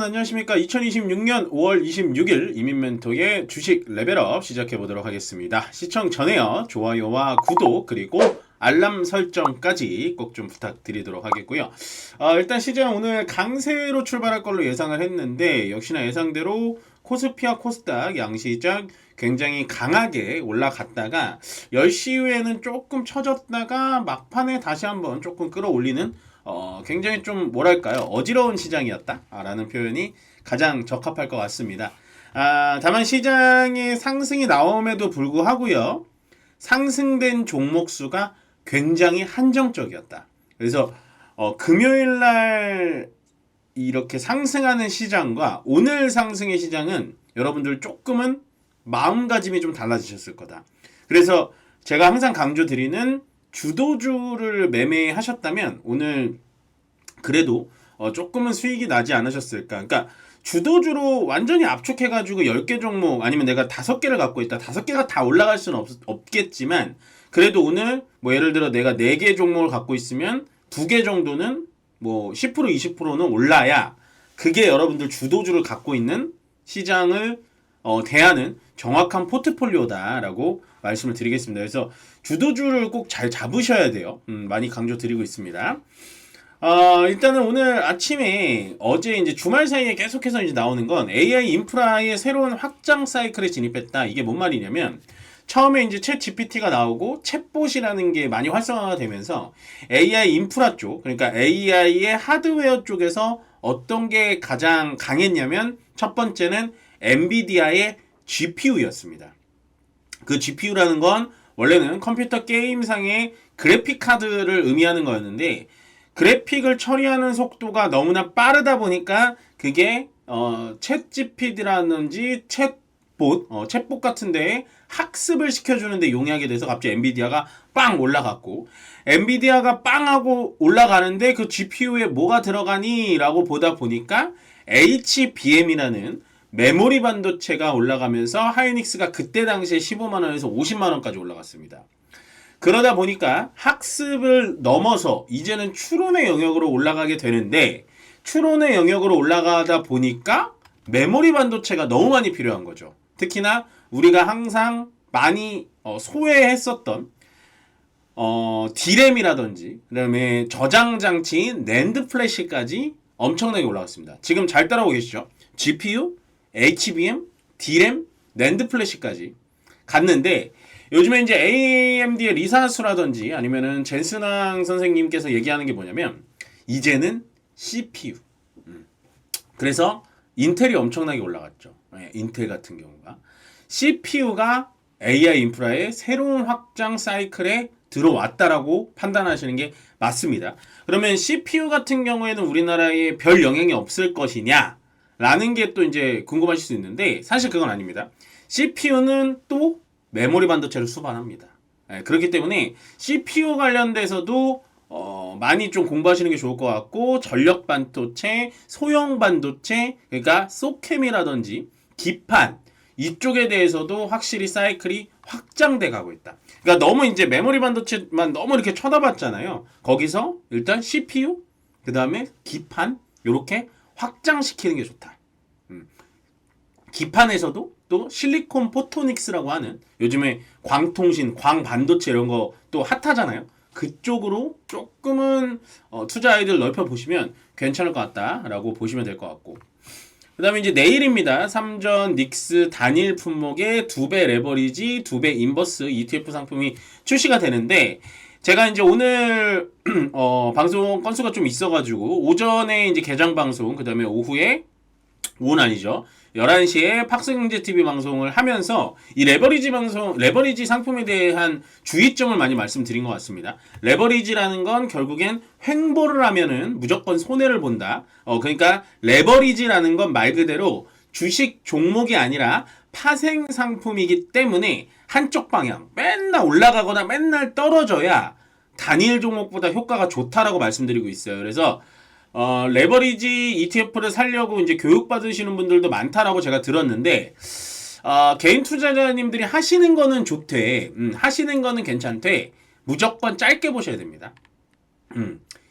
안녕하십니까. 2026년 5월 26일 이민멘토의 주식 레벨업 시작해보도록 하겠습니다. 시청 전에요. 좋아요와 구독 그리고 알람 설정까지 꼭 좀 부탁드리도록 하겠고요. 일단 시장 오늘 강세로 출발할 걸로 예상을 했는데 역시나 예상대로 코스피와 코스닥 양시장 굉장히 강하게 올라갔다가 10시 이후에는 조금 처졌다가 막판에 다시 한번 조금 끌어올리는 굉장히 좀 뭐랄까요, 어지러운 시장이었다라는 표현이 가장 적합할 것 같습니다. 다만 시장의 상승이 나옴에도 불구하고요, 상승된 종목 수가 굉장히 한정적이었다. 그래서 금요일 날 이렇게 상승하는 시장과 오늘 상승의 시장은 여러분들 조금은 마음가짐이 좀 달라지셨을 거다. 그래서 제가 항상 강조드리는 주도주를 매매하셨다면 오늘 그래도 조금은 수익이 나지 않으셨을까. 그러니까 주도주로 완전히 압축해가지고 10개 종목 아니면 내가 5개를 갖고 있다. 5개가 다 올라갈 수는 없겠지만 그래도 오늘 뭐 예를 들어 내가 4개 종목을 갖고 있으면 2개 정도는 뭐 10% 20%는 올라야 그게 여러분들 주도주를 갖고 있는 시장을 대하는 정확한 포트폴리오다라고 말씀을 드리겠습니다. 그래서 주도주를 꼭 잘 잡으셔야 돼요. 많이 강조드리고 있습니다. 일단은 오늘 아침에 어제 이제 주말 사이에 계속해서 이제 나오는 건 AI 인프라의 새로운 확장 사이클에 진입했다. 이게 뭔 말이냐면 처음에 이제 챗 GPT가 나오고 챗봇이라는 게 많이 활성화가 되면서 AI 인프라 쪽, 그러니까 AI의 하드웨어 쪽에서 어떤 게 가장 강했냐면 첫 번째는 엔비디아의 GPU였습니다. 그 GPU라는 건 원래는 컴퓨터 게임상의 그래픽 카드를 의미하는 거였는데 그래픽을 처리하는 속도가 너무나 빠르다 보니까 그게 챗 GPT라든지 챗봇 같은 데에 학습을 시켜주는데 용이하게 돼서 갑자기 엔비디아가 빵 올라갔고, 엔비디아가 빵 하고 올라가는데 그 GPU에 뭐가 들어가니? 라고 보다 보니까 HBM이라는 메모리 반도체가 올라가면서 하이닉스가 그때 당시에 15만원에서 50만원까지 올라갔습니다. 그러다 보니까 학습을 넘어서 이제는 추론의 영역으로 올라가게 되는데 추론의 영역으로 올라가다 보니까 메모리 반도체가 너무 많이 필요한 거죠. 특히나 우리가 항상 많이 소외했었던 D램이라든지 그다음에 저장 장치인 낸드 플래시까지 엄청나게 올라갔습니다. 지금 잘 따라오고 계시죠? GPU, HBM, D램, 낸드 플래시까지 갔는데 요즘에 이제 AMD의 리사수라든지 아니면은 젠슨왕 선생님께서 얘기하는 게 뭐냐면 이제는 CPU. 그래서 인텔이 엄청나게 올라갔죠. 네, 인텔 같은 경우가 CPU가 AI 인프라의 새로운 확장 사이클에 들어왔다라고 판단하시는 게 맞습니다. 그러면 CPU 같은 경우에는 우리나라에 별 영향이 없을 것이냐? 라는 게 또 이제 궁금하실 수 있는데 사실 그건 아닙니다. CPU는 또 메모리 반도체를 수반합니다. 그렇기 때문에 CPU 관련돼서도 많이 좀 공부하시는 게 좋을 것 같고 전력 반도체, 소형 반도체, 그러니까 소캠이라든지 기판 이쪽에 대해서도 확실히 사이클이 확장돼 가고 있다. 그러니까 너무 이제 메모리 반도체만 너무 이렇게 쳐다봤잖아요. 거기서 일단 CPU, 그 다음에 기판 이렇게 확장시키는 게 좋다. 기판에서도 또 실리콘 포토닉스라고 하는 요즘에 광통신, 광반도체 이런 거 또 핫하잖아요. 그쪽으로 조금은 투자 아이디어를 넓혀보시면 괜찮을 것 같다라고 보시면 될 것 같고, 그 다음에 이제 내일입니다. 삼전 닉스 단일 품목의 2배 레버리지, 2배 인버스 ETF 상품이 출시가 되는데 제가 이제 오늘 방송 건수가 좀 있어가지고 오전에 이제 개장 방송, 그 다음에 오후는 아니죠. 11시에 팍스경제TV 방송을 하면서 이 레버리지 상품에 대한 주의점을 많이 말씀드린 것 같습니다. 레버리지라는 건 결국엔 횡보를 하면은 무조건 손해를 본다. 그러니까 레버리지라는 건 말 그대로 주식 종목이 아니라 파생 상품이기 때문에 한쪽 방향 맨날 올라가거나 맨날 떨어져야 단일 종목보다 효과가 좋다라고 말씀드리고 있어요. 그래서 레버리지 ETF를 살려고 이제 교육받으시는 분들도 많다라고 제가 들었는데, 개인 투자자님들이 하시는 거는 좋대. 하시는 거는 괜찮대. 무조건 짧게 보셔야 됩니다.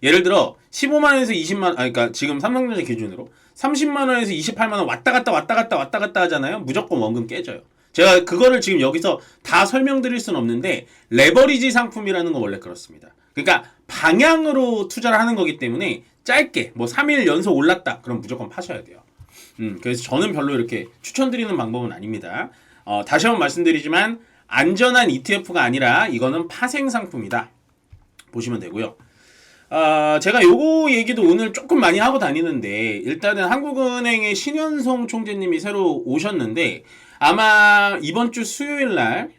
예를 들어 15만원에서 20만, 그러니까 지금 삼성전자 기준으로 30만 원에서 28만 원 왔다 갔다 하잖아요. 무조건 원금 깨져요. 제가 그거를 지금 여기서 다 설명드릴 수는 없는데 레버리지 상품이라는 건 원래 그렇습니다. 그러니까 방향으로 투자를 하는 거기 때문에 짧게 뭐 3일 연속 올랐다 그럼 무조건 파셔야 돼요. 그래서 저는 별로 이렇게 추천드리는 방법은 아닙니다. 다시 한번 말씀드리지만 안전한 ETF가 아니라 이거는 파생 상품이다 보시면 되고요. 제가 요거 얘기도 오늘 조금 많이 하고 다니는데 일단은 한국은행의 신현송 총재님이 새로 오셨는데 아마 이번 주 수요일 날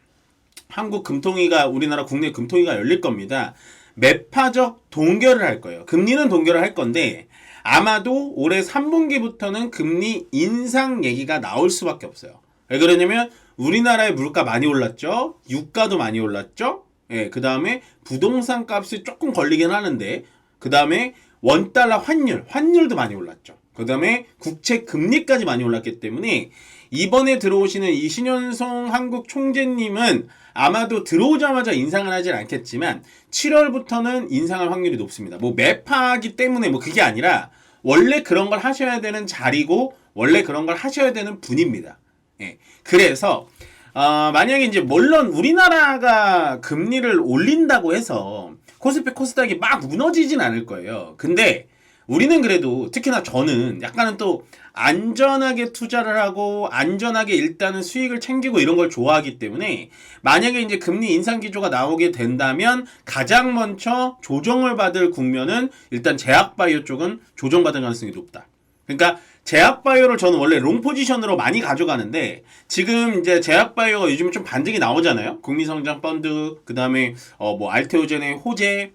한국 금통위가 우리나라 국내 금통위가 열릴 겁니다. 매파적 동결을 할 거예요. 금리는 동결을 할 건데 아마도 올해 3분기부터는 금리 인상 얘기가 나올 수밖에 없어요. 왜 그러냐면 우리나라의 물가 많이 올랐죠. 유가도 많이 올랐죠. 예, 그 다음에 부동산 값이 조금 걸리긴 하는데 그 다음에 원달러 환율도 많이 올랐죠. 그 다음에 국채 금리까지 많이 올랐기 때문에 이번에 들어오시는 이 신현송 한국 총재님은 아마도 들어오자마자 인상을 하진 않겠지만 7월부터는 인상할 확률이 높습니다. 뭐 매파하기 때문에 뭐 그게 아니라 원래 그런 걸 하셔야 되는 자리고 원래 그런 걸 하셔야 되는 분입니다. 예. 그래서 만약에 이제 물론 우리나라가 금리를 올린다고 해서 코스피 코스닥이 막 무너지진 않을 거예요. 근데 우리는 그래도 특히나 저는 약간은 또 안전하게 투자를 하고 안전하게 일단은 수익을 챙기고 이런 걸 좋아하기 때문에 만약에 이제 금리 인상 기조가 나오게 된다면 가장 먼저 조정을 받을 국면은 일단 제약바이오 쪽은 조정받을 가능성이 높다. 그러니까 제약바이오를 저는 원래 롱 포지션으로 많이 가져가는데 지금 이제 제약바이오가 요즘 좀 반등이 나오잖아요. 국민성장펀드, 그 다음에 뭐 알테오젠의 호재,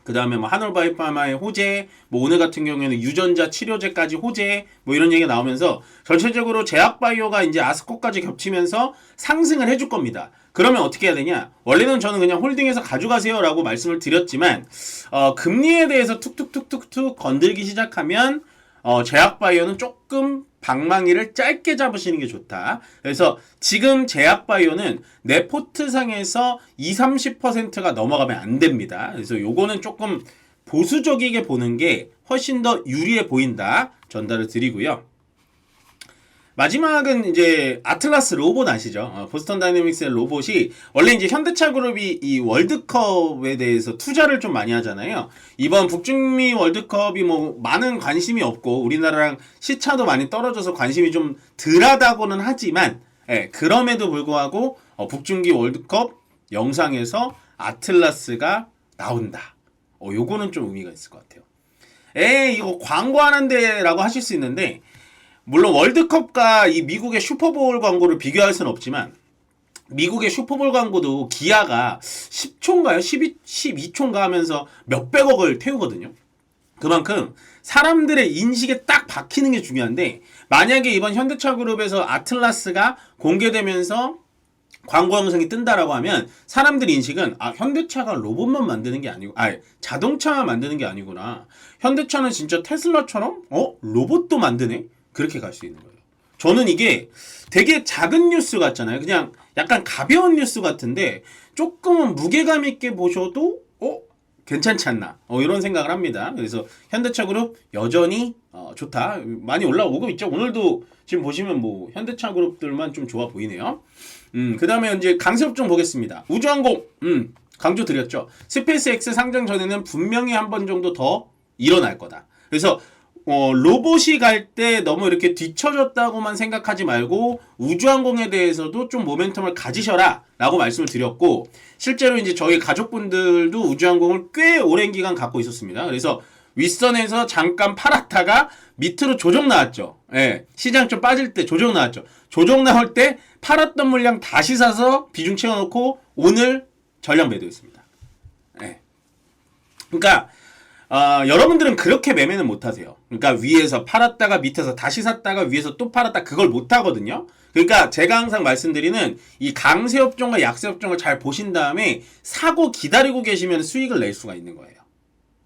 그 다음에 뭐 한올바이오파마의 호재, 뭐 오늘 같은 경우에는 유전자 치료제까지 호재, 뭐 이런 얘기가 나오면서 전체적으로 제약바이오가 이제 아스코까지 겹치면서 상승을 해줄 겁니다. 그러면 어떻게 해야 되냐? 원래는 저는 그냥 홀딩해서 가져가세요 라고 말씀을 드렸지만 금리에 대해서 툭툭툭툭툭 건들기 시작하면 제약바이오는 조금 방망이를 짧게 잡으시는 게 좋다. 그래서 지금 제약바이오는 내 포트상에서 20-30%가 넘어가면 안 됩니다. 그래서 요거는 조금 보수적이게 보는 게 훨씬 더 유리해 보인다. 전달을 드리고요. 마지막은 이제 아틀라스 로봇 아시죠? 보스턴 다이내믹스의 로봇이 원래 이제 현대차 그룹이 이 월드컵에 대해서 투자를 좀 많이 하잖아요. 이번 북중미 월드컵이 뭐 많은 관심이 없고 우리나라랑 시차도 많이 떨어져서 관심이 좀 덜하다고는 하지만 그럼에도 불구하고 북중미 월드컵 영상에서 아틀라스가 나온다. 요거는 좀 의미가 있을 것 같아요. 이거 광고하는데 라고 하실 수 있는데 물론 월드컵과 이 미국의 슈퍼볼 광고를 비교할 수는 없지만 미국의 슈퍼볼 광고도 기아가 10초인가요? 12초인가 하면서 몇백억을 태우거든요. 그만큼 사람들의 인식에 딱 박히는 게 중요한데 만약에 이번 현대차 그룹에서 아틀라스가 공개되면서 광고 영상이 뜬다라고 하면 사람들 인식은 현대차가 로봇만 만드는 게 아니고 자동차 만드는 게 아니구나. 현대차는 진짜 테슬라처럼 로봇도 만드네? 그렇게 갈 수 있는 거예요. 저는 이게 되게 작은 뉴스 같잖아요. 그냥 약간 가벼운 뉴스 같은데 조금은 무게감 있게 보셔도 괜찮지 않나 이런 생각을 합니다. 그래서 현대차 그룹 여전히 좋다. 많이 올라오고 있죠. 오늘도 지금 보시면 뭐 현대차 그룹들만 좀 좋아 보이네요. 그 다음에 이제 강세업종 보겠습니다. 우주항공 강조 드렸죠. 스페이스X 상장 전에는 분명히 한 번 정도 더 일어날 거다. 그래서 로봇이 갈 때 너무 이렇게 뒤처졌다고만 생각하지 말고 우주항공에 대해서도 좀 모멘텀을 가지셔라 라고 말씀을 드렸고 실제로 이제 저희 가족분들도 우주항공을 꽤 오랜 기간 갖고 있었습니다. 그래서 윗선에서 잠깐 팔았다가 밑으로 조정 나왔죠. 시장 좀 빠질 때 조정 나왔죠. 조정 나올 때 팔았던 물량 다시 사서 비중 채워놓고 오늘 전량 매도했습니다. 그러니까 여러분들은 그렇게 매매는 못하세요. 그러니까 위에서 팔았다가 밑에서 다시 샀다가 위에서 또 팔았다 그걸 못하거든요. 그러니까 제가 항상 말씀드리는 이 강세업종과 약세업종을 잘 보신 다음에 사고 기다리고 계시면 수익을 낼 수가 있는 거예요.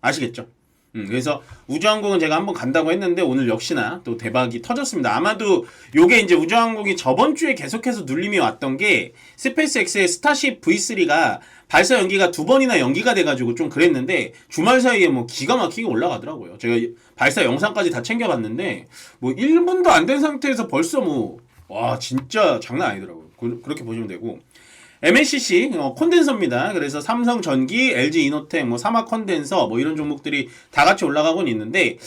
아시겠죠? 그래서 우주항공은 제가 한번 간다고 했는데 오늘 역시나 또 대박이 터졌습니다. 아마도 요게 이제 우주항공이 저번 주에 계속해서 눌림이 왔던 게 스페이스X의 스타쉽 V3가 발사 연기가 2번이나 연기가 돼가지고 좀 그랬는데 주말 사이에 뭐 기가 막히게 올라가더라고요. 제가 발사 영상까지 다 챙겨봤는데 뭐 1분도 안 된 상태에서 벌써 뭐 와 진짜 장난 아니더라고요. 그렇게 보시면 되고 MLCC 콘덴서입니다. 그래서 삼성전기, LG이노텍, 뭐 사마컨덴서 뭐 이런 종목들이 다 같이 올라가곤 있는데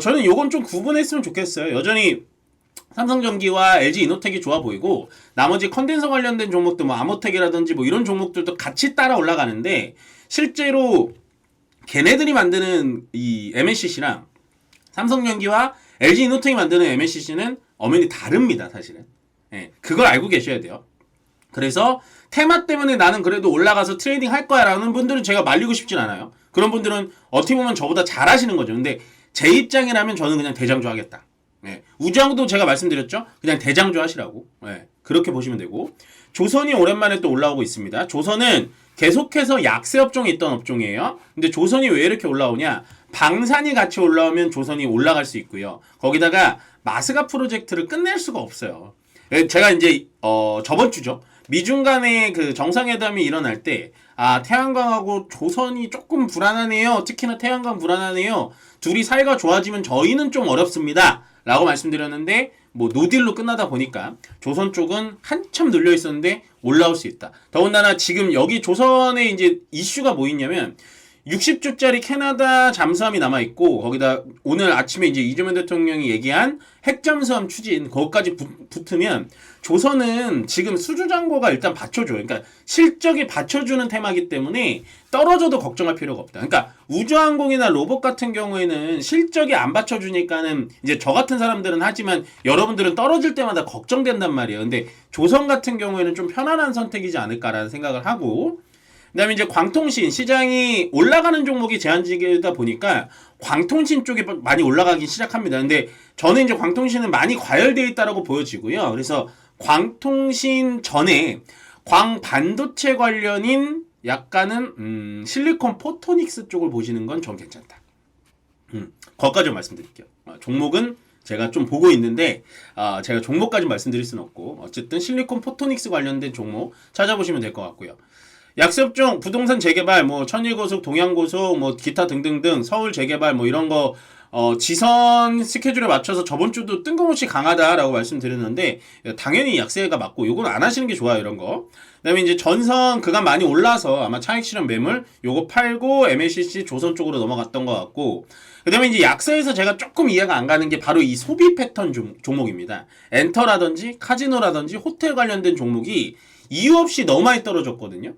저는 요건 좀 구분했으면 좋겠어요. 여전히 삼성전기와 LG이노텍이 좋아 보이고 나머지 컨덴서 관련된 종목도 뭐 아모텍이라든지 뭐 이런 종목들도 같이 따라 올라가는데 실제로 걔네들이 만드는 이 MLCC랑 삼성전기와 LG이노텍이 만드는 MLCC는 엄연히 다릅니다. 사실은. 예, 그걸 알고 계셔야 돼요. 그래서 테마 때문에 나는 그래도 올라가서 트레이딩 할 거야 라는 분들은 제가 말리고 싶진 않아요. 그런 분들은 어떻게 보면 저보다 잘 하시는 거죠. 근데 제 입장이라면 저는 그냥 대장주 하겠다. 예. 우주항도 제가 말씀드렸죠. 그냥 대장주 하시라고. 예. 그렇게 보시면 되고 조선이 오랜만에 또 올라오고 있습니다. 조선은 계속해서 약세 업종에 있던 업종이에요. 근데 조선이 왜 이렇게 올라오냐? 방산이 같이 올라오면 조선이 올라갈 수 있고요. 거기다가 마스가 프로젝트를 끝낼 수가 없어요. 제가 이제 저번 주죠. 미중 간의 그 정상회담이 일어날 때 태양광하고 조선이 조금 불안하네요. 특히나 태양광 불안하네요. 둘이 사이가 좋아지면 저희는 좀 어렵습니다. 라고 말씀드렸는데 뭐 노딜로 끝나다 보니까 조선 쪽은 한참 눌려 있었는데 올라올 수 있다. 더군다나 지금 여기 조선에 이제 이슈가 뭐 있냐면 60주짜리 캐나다 잠수함이 남아있고 거기다 오늘 아침에 이제 이재명 대통령이 얘기한 핵잠수함 추진 거기까지 붙으면 조선은 지금 수주장고가 일단 받쳐줘요. 그러니까 실적이 받쳐주는 테마이기 때문에 떨어져도 걱정할 필요가 없다. 그러니까 우주항공이나 로봇 같은 경우에는 실적이 안 받쳐주니까는 이제 저 같은 사람들은 하지만 여러분들은 떨어질 때마다 걱정된단 말이에요. 근데 조선 같은 경우에는 좀 편안한 선택이지 않을까라는 생각을 하고 그 다음에 이제 광통신 시장이 올라가는 종목이 제한적이다 보니까 광통신 쪽이 많이 올라가기 시작합니다. 근데 저는 이제 광통신은 많이 과열되어 있다라고 보여지고요. 그래서 광통신 전에 광반도체 관련인 약간은 실리콘 포토닉스 쪽을 보시는 건 전 괜찮다. 거기까지 말씀드릴게요. 종목은 제가 좀 보고 있는데 제가 종목까지 말씀드릴 수는 없고 어쨌든 실리콘 포토닉스 관련된 종목 찾아보시면 될 것 같고요. 약세업종 부동산 재개발 뭐 천일고속 동양고속 뭐 기타 등등등 서울 재개발 뭐 이런 거 지선 스케줄에 맞춰서 저번 주도 뜬금없이 강하다라고 말씀드렸는데 당연히 약세가 맞고 요건 안 하시는 게 좋아요. 이런 거. 그다음에 이제 전선 그간 많이 올라서 아마 차익 실현 매물 요거 팔고 MLCC 조선 쪽으로 넘어갔던 것 같고 그다음에 이제 약세에서 제가 조금 이해가 안 가는 게 바로 이 소비 패턴 종목입니다. 엔터라든지 카지노라든지 호텔 관련된 종목이 이유 없이 너무 많이 떨어졌거든요.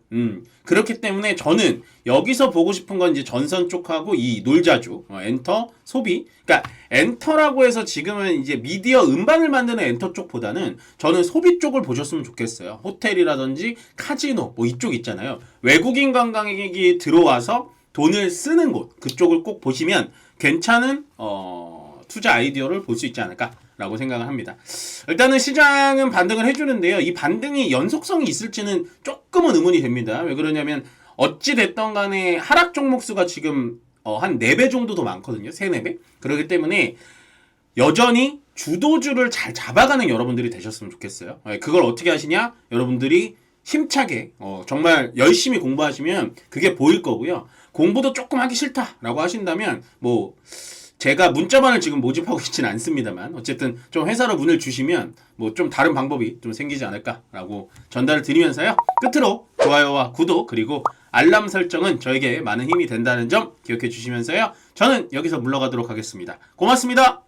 그렇기 때문에 저는 여기서 보고 싶은 건 이제 전선 쪽하고 이 놀자주, 엔터, 소비. 그러니까 엔터라고 해서 지금은 이제 미디어 음반을 만드는 엔터 쪽보다는 저는 소비 쪽을 보셨으면 좋겠어요. 호텔이라든지 카지노, 뭐 이쪽 있잖아요. 외국인 관광객이 들어와서 돈을 쓰는 곳, 그쪽을 꼭 보시면 괜찮은 투자 아이디어를 볼 수 있지 않을까? 라고 생각을 합니다. 일단은 시장은 반등을 해주는데요. 이 반등이 연속성이 있을지는 조금은 의문이 됩니다. 왜 그러냐면 어찌 됐던 간에 하락 종목 수가 지금 한 4배 정도 더 많거든요. 3, 4배. 그렇기 때문에 여전히 주도주를 잘 잡아가는 여러분들이 되셨으면 좋겠어요. 그걸 어떻게 하시냐? 여러분들이 힘차게 정말 열심히 공부하시면 그게 보일 거고요. 공부도 조금 하기 싫다라고 하신다면 뭐 제가 문자반을 지금 모집하고 있지는 않습니다만 어쨌든 좀 회사로 문을 주시면 뭐 좀 다른 방법이 좀 생기지 않을까라고 전달을 드리면서요. 끝으로 좋아요와 구독 그리고 알람 설정은 저에게 많은 힘이 된다는 점 기억해 주시면서요. 저는 여기서 물러가도록 하겠습니다. 고맙습니다.